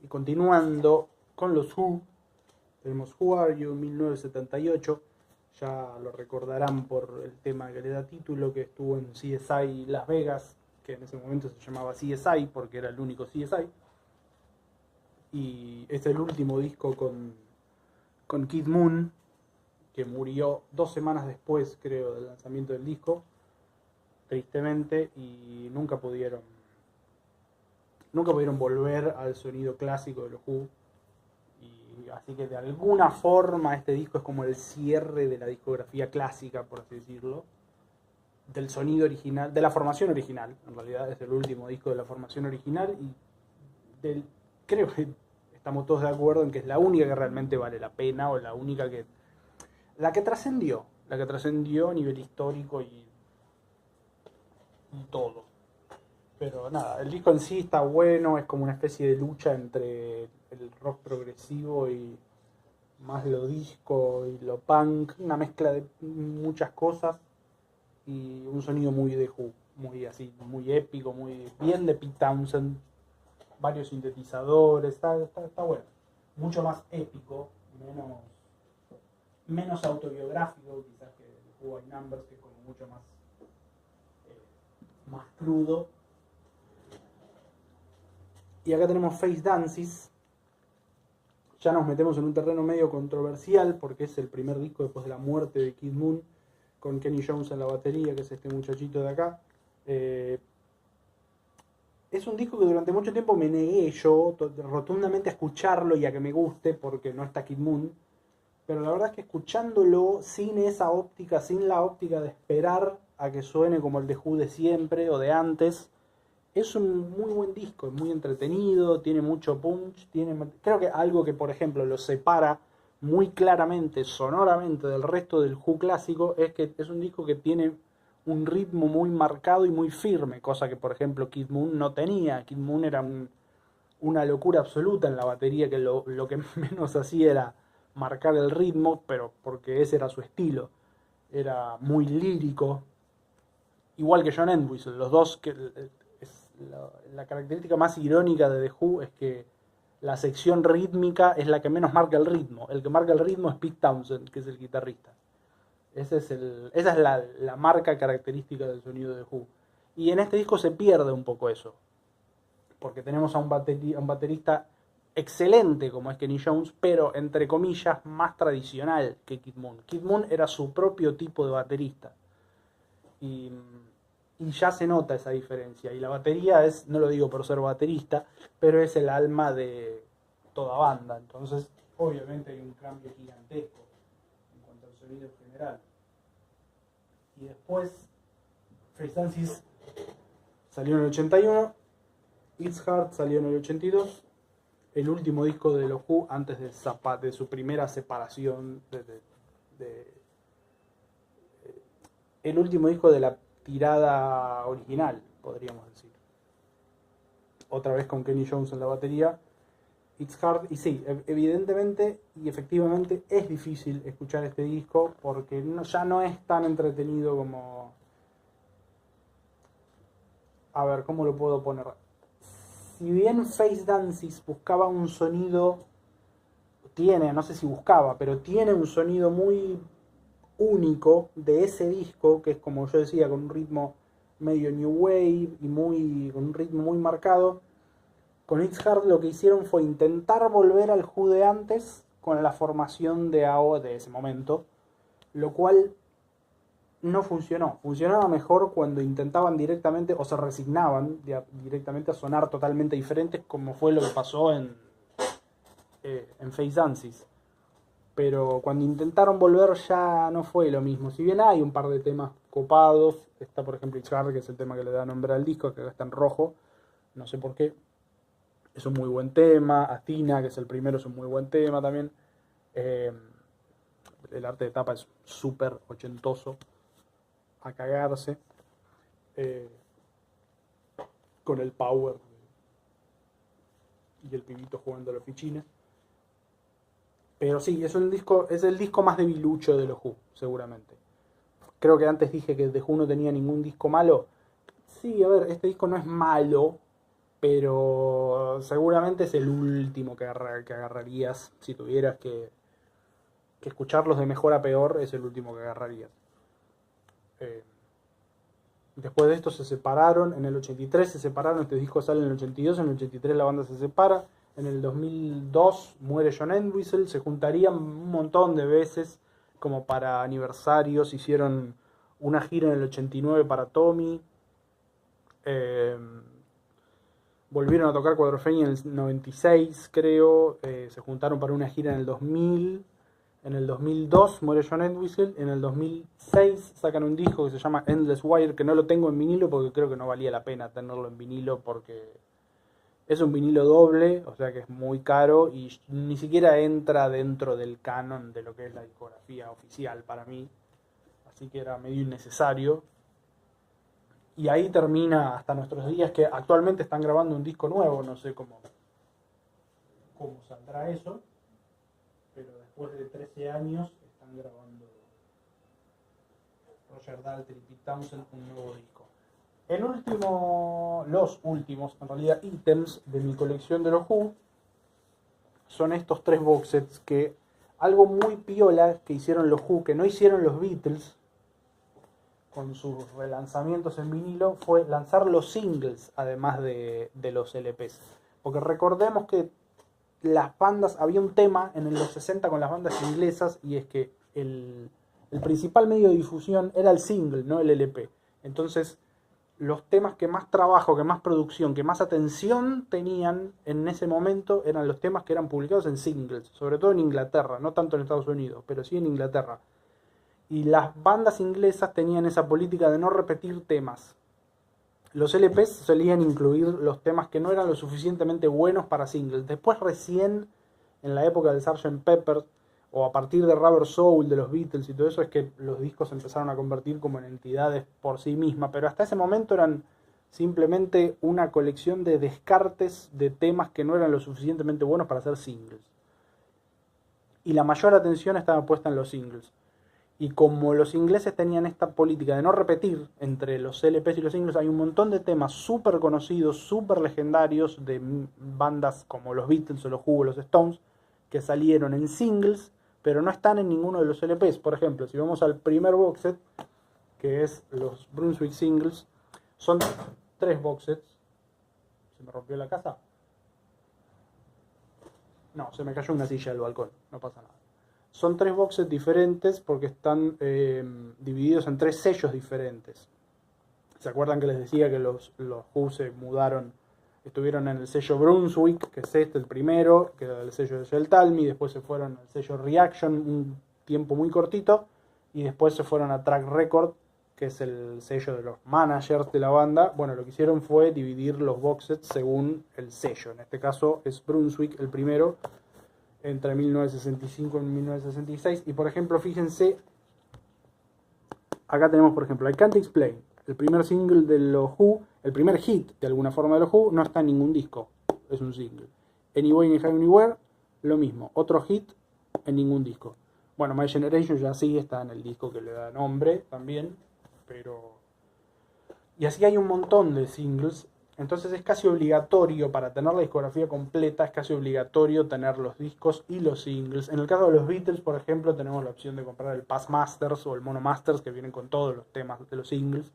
Y continuando con los Who, tenemos Who Are You 1978. Ya lo recordarán por el tema que le da título, que estuvo en CSI Las Vegas, que en ese momento se llamaba CSI porque era el único CSI. Y es el último disco con Kid Moon, que murió 2 semanas después, creo, del lanzamiento del disco, tristemente, y nunca pudieron volver al sonido clásico de los Who. Y así que de alguna forma este disco es como el cierre de la discografía clásica, por así decirlo, del sonido original, de la formación original. En realidad es el último disco de la formación original y creo que estamos todos de acuerdo en que es la única que realmente vale la pena, o la que trascendió a nivel histórico y todo. Pero nada, el disco en sí está bueno, es como una especie de lucha entre el rock progresivo y más lo disco y lo punk, una mezcla de muchas cosas y un sonido muy de Who, muy así, muy épico, muy bien de Pete Townshend, varios sintetizadores, está bueno. Mucho más épico, menos autobiográfico quizás que el Who by Numbers, que es como mucho más crudo. Y acá tenemos Face Dances. Ya nos metemos en un terreno medio controversial porque es el primer disco después de la muerte de Kid Moon, con Kenny Jones en la batería, que es este muchachito de acá. Es un disco que durante mucho tiempo me negué yo rotundamente a escucharlo y a que me guste porque no está Kid Moon. Pero la verdad es que escuchándolo sin esa óptica, sin la óptica de esperar a que suene como el de Who de siempre o de antes, es un muy buen disco, es muy entretenido, tiene mucho punch, creo que algo que por ejemplo lo separa muy claramente, sonoramente del resto del Who clásico, es que es un disco que tiene un ritmo muy marcado y muy firme, cosa que por ejemplo Kid Moon no tenía. Kid Moon era una locura absoluta en la batería, que lo que menos hacía era marcar el ritmo, pero porque ese era su estilo. Era muy lírico, igual que John Entwistle, los dos que la característica más irónica de The Who es que la sección rítmica es la que menos marca el ritmo. El que marca el ritmo es Pete Townshend, que es el guitarrista. Esa es la marca característica del sonido de The Who. Y en este disco se pierde un poco eso, porque tenemos a un baterista excelente como es Kenny Jones, pero entre comillas más tradicional que Kid Moon. Kid Moon era su propio tipo de baterista. Y ya se nota esa diferencia. Y la batería es, no lo digo por ser baterista, pero es el alma de toda banda. Entonces, obviamente hay un cambio gigantesco en cuanto al sonido general. Y después, Face Dances salió en el 81, It's Hard salió en el 82, el último disco de los Who antes de su primera separación, el último disco de la tirada original, podríamos decir. Otra vez con Kenny Jones en la batería. It's Hard, y sí, evidentemente y efectivamente es difícil escuchar este disco porque ya no es tan entretenido como... A ver, ¿cómo lo puedo poner? Si bien Face Dances buscaba un sonido, no sé si buscaba, pero tiene un sonido muy único de ese disco, que es como yo decía, con un ritmo medio new wave y con un ritmo muy marcado. Con It's Hard lo que hicieron fue intentar volver al Who de antes con la formación de AO de ese momento, lo cual no funcionó. Funcionaba mejor cuando intentaban directamente o se resignaban directamente a sonar totalmente diferentes, como fue lo que pasó en Face Dances. Pero cuando intentaron volver ya no fue lo mismo. Si bien hay un par de temas copados, está por ejemplo It's Hard, que es el tema que le da nombre al disco, que acá está en rojo, no sé por qué. Es un muy buen tema. Athena, que es el primero, es un muy buen tema también. El arte de tapa es súper ochentoso, a cagarse. Eh, con el power y el pibito jugando a los fichines. Pero sí, es el disco más debilucho de los Who, seguramente. Creo que antes dije que The Who no tenía ningún disco malo. Sí, a ver, este disco no es malo, pero pero seguramente es el último que agarrarías. Si tuvieras que escucharlos de mejor a peor, es el último que agarrarías. Después de esto se separaron, en el 83 se separaron, este disco sale en el 82, en el 83 la banda se separa, en el 2002 muere John Entwistle, se juntarían un montón de veces como para aniversarios, hicieron una gira en el 89 para Tommy, volvieron a tocar Quadrophenia en el 96 creo, se juntaron para una gira en el 2000, en el 2002 muere John Entwistle, en el 2006 sacan un disco que se llama Endless Wire, que no lo tengo en vinilo porque creo que no valía la pena tenerlo en vinilo porque es un vinilo doble, o sea que es muy caro y ni siquiera entra dentro del canon de lo que es la discografía oficial para mí, así que era medio innecesario. Y ahí termina hasta nuestros días, que actualmente están grabando un disco nuevo, no sé cómo saldrá eso, pero después de 13 años están grabando Roger Daltrey y Pete Townshend un nuevo disco. Los últimos, en realidad, ítems de mi colección de los Who son estos 3 box sets que algo muy piola que hicieron los Who, que no hicieron los Beatles con sus relanzamientos en vinilo, fue lanzar los singles además de los LPs. Porque recordemos que las bandas, había un tema en los 60 con las bandas inglesas, y es que el principal medio de difusión era el single, no el LP. Entonces, los temas que más trabajo, que más producción, que más atención tenían en ese momento eran los temas que eran publicados en singles, sobre todo en Inglaterra, no tanto en Estados Unidos, pero sí en Inglaterra. Y las bandas inglesas tenían esa política de no repetir temas. Los LPs solían incluir los temas que no eran lo suficientemente buenos para singles. Después recién, en la época del Sgt. Pepper, o a partir de Rubber Soul, de los Beatles y todo eso, es que los discos se empezaron a convertir como en entidades por sí mismas. Pero hasta ese momento eran simplemente una colección de descartes de temas que no eran lo suficientemente buenos para ser singles. Y la mayor atención estaba puesta en los singles. Y como los ingleses tenían esta política de no repetir entre los LPs y los singles, hay un montón de temas súper conocidos, súper legendarios de bandas como los Beatles o los Who o los Stones, que salieron en singles, pero no están en ninguno de los LPs. Por ejemplo, si vamos al primer box set, que es los Brunswick Singles, son 3 box sets. ¿Se me rompió la casa? No, se me cayó una silla del balcón, no pasa nada. Son 3 box sets diferentes porque están divididos en 3 sellos diferentes. ¿Se acuerdan que les decía que los Who se mudaron? Estuvieron en el sello Brunswick, que es el primero, que era el sello de Jel Talmy, después se fueron al sello Reaction un tiempo muy cortito, y después se fueron a Track Record, que es el sello de los managers de la banda. Bueno, lo que hicieron fue dividir los box sets según el sello. En este caso es Brunswick el primero, entre 1965 y 1966. Y por ejemplo, fíjense, acá tenemos por ejemplo I Can't Explain, el primer single de los Who, el primer hit de alguna forma de los Who, no está en ningún disco, es un single. Anyway, Anyhow, Anywhere, lo mismo, otro hit en ningún disco. Bueno, My Generation ya sí está en el disco que le da nombre también, pero... Y así hay un montón de singles. Entonces es casi obligatorio, para tener la discografía completa, es casi obligatorio tener los discos y los singles. En el caso de los Beatles, por ejemplo, tenemos la opción de comprar el Pass Masters o el Mono Masters, que vienen con todos los temas de los singles.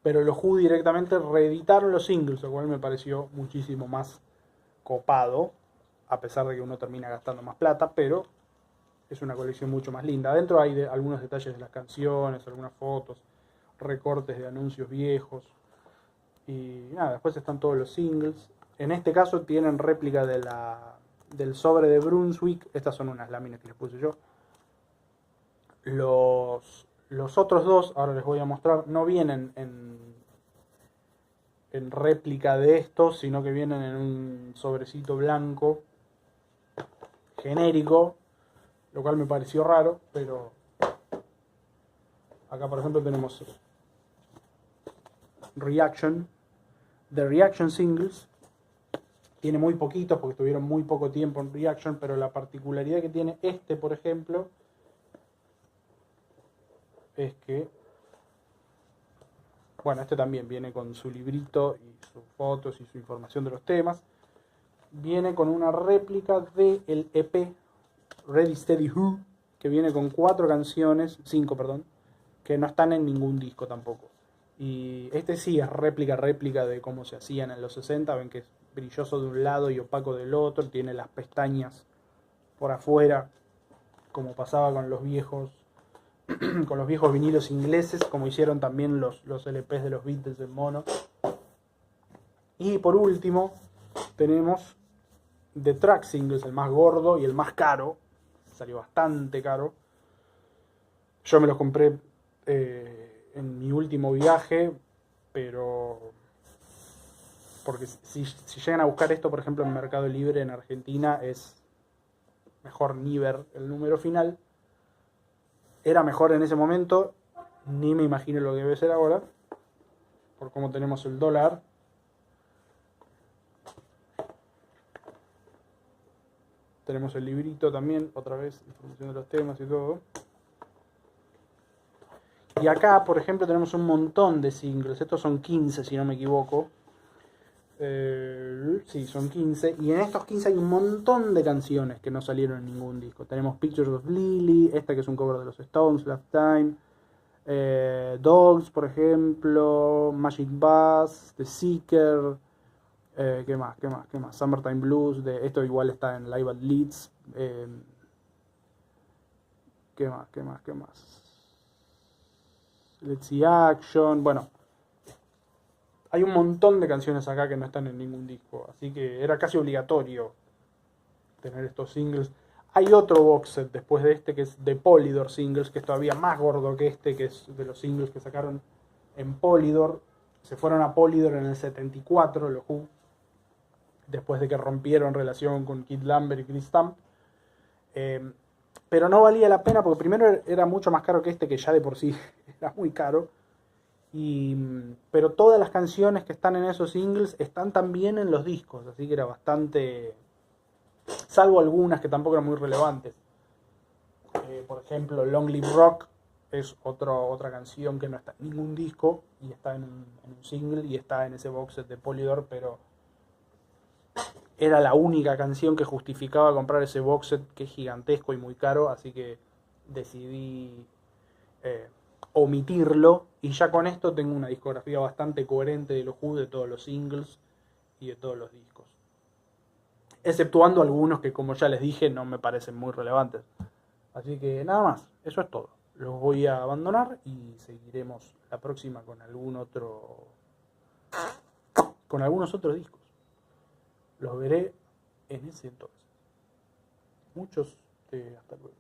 Pero los Who directamente reeditaron los singles, lo cual me pareció muchísimo más copado, a pesar de que uno termina gastando más plata, pero es una colección mucho más linda. Adentro hay algunos detalles de las canciones, algunas fotos, recortes de anuncios viejos. Y nada, después están todos los singles. En este caso tienen réplica del sobre de Brunswick. Estas son unas láminas que les puse yo. Los otros dos, ahora les voy a mostrar, no vienen en réplica de estos, sino que vienen en un sobrecito blanco genérico, lo cual me pareció raro, pero acá por ejemplo tenemos Reaction, The Reaction Singles. Tiene muy poquitos porque estuvieron muy poco tiempo en Reaction, pero la particularidad que tiene este, por ejemplo, es que Bueno, este también viene con su librito y sus fotos y su información de los temas. Viene con una réplica del EP Ready Steady Who, que viene con 5 perdón, que no están en ningún disco tampoco. Y este sí es réplica de cómo se hacían en los 60, ven que es brilloso de un lado y opaco del otro, tiene las pestañas por afuera, como pasaba con los viejos con los viejos vinilos ingleses, como hicieron también los LPs de los Beatles en mono. Y por último tenemos The Track Singles, el más gordo y el más caro, salió bastante caro. Yo me los compré en mi último viaje, pero porque si llegan a buscar esto, por ejemplo, en Mercado Libre en Argentina, es mejor ni ver el número final. Era mejor en ese momento, ni me imagino lo que debe ser ahora, por cómo tenemos el dólar. Tenemos el librito también, otra vez, información de los temas y todo. Y acá, por ejemplo, tenemos un montón de singles. Estos son 15, si no me equivoco. Sí, son 15. Y en estos 15 hay un montón de canciones que no salieron en ningún disco. Tenemos Pictures of Lily, esta que es un cover de los Stones, Last Time. Dogs, por ejemplo. Magic Bus, The Seeker. ¿Qué más? Summertime Blues. Esto igual está en Live at Leeds. ¿Qué más? Let's See Action. Bueno, hay un montón de canciones acá que no están en ningún disco, así que era casi obligatorio tener estos singles. Hay otro box set después de este que es de Polydor Singles, que es todavía más gordo que este, que es de los singles que sacaron en Polydor. Se fueron a Polydor en el 74, los Who, después de que rompieron relación con Kid Lambert y Chris Stamp. Pero no valía la pena porque primero era mucho más caro que este, que ya de por sí era muy caro. Pero todas las canciones que están en esos singles están también en los discos, así que era bastante, salvo algunas que tampoco eran muy relevantes. Por ejemplo, Long Live Rock es otra canción que no está en ningún disco y está en un single y está en ese box set de Polydor, pero era la única canción que justificaba comprar ese box set, que es gigantesco y muy caro, así que decidí omitirlo, y ya con esto tengo una discografía bastante coherente de los Who, de todos los singles y de todos los discos, exceptuando algunos que, como ya les dije, no me parecen muy relevantes. Así que nada más, eso es todo. Los voy a abandonar y seguiremos la próxima con algunos otros discos. Los veré en ese entonces. Hasta luego.